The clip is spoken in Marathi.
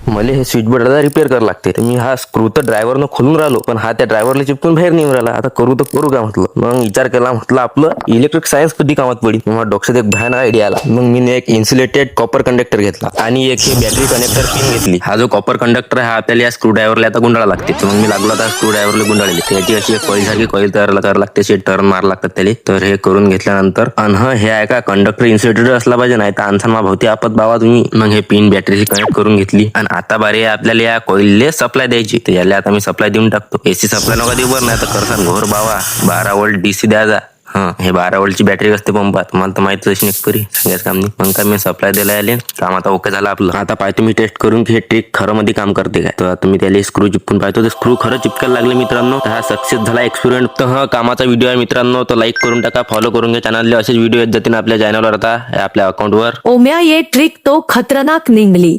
मला हे स्विच बोर्ड रिपेअर करावं लागते. तर मी हा स्क्रू तर ड्रायव्हरनं खोलून राहिलो, पण हा त्या ड्रायव्हरला चिपकून बाहेर निघून राहिला. आता करू तर करू का म्हटलं. मग विचार केला, म्हटलं आपलं इलेक्ट्रिक सायन्स कधी कामात पडी. मग डोक्यात एक भयानक आयडिया आला. मग मी एक इन्सुलेटेड कॉपर कंडक्टर घेतला आणि एक ही बॅटरी कनेक्टर पिन घेतली. हा जो कॉपर कंडक्टर आहे, हा आपल्याला या स्क्रू ड्रायव्हरला आता गुंडाळा लागते. तर मग मी लागलो आता स्क्रू ड्रायव्हरला गुंडाळले. त्याची अशी एक कॉईल सारखी कॉईल तयार करावं लागते, असे टर्न मार लागतात त्याला. तर हे करून घेतल्यानंतर हे आहे का कंडक्टर इन्सुलेटेड असला पाहिजे, नाही तर आणसान भोवती आपत बाबा तुम्ही. मग हे पिन बॅटरीशी कनेक्ट करून घेतली आणि आता बारी आहे आपल्याला या कॉईलले सप्लाय द्यायची. तर याला आता मी सप्लाय देऊन टाकतो. एसी सप्लाय नका देऊ बरं, नाही तर करसान घोर बाबा. 12 वोल्ट डीसी द्यायचा. हे 12 वोल्टची बॅटरी असते पंपात, मला तर माहिती अशी नाही करी सांगायचं काम नाही. मग काय मी सप्लाय द्यायला आले, काम आता ओके झालं आपलं. आता पाहतो मी टेस्ट करून की हे ट्रिक खरं मध्ये काम करते काय. तर आता मी त्याला स्क्रू चिपकून पाहतो, तर स्क्रू खरं चिपकायला लागले मित्रांनो. तर हा सक्सेस झाला एक्सपेरिमेंट. तर हा कामाचा व्हिडिओ आहे मित्रांनो. तर लाईक करून टाका, फॉलो करून घ्या चॅनलला. असेच व्हिडिओ येत जातील आपल्या चॅनलवर. आता आपल्या अकाउंटवर. ओम्या ये ट्रिक तो खतरनाक निघली.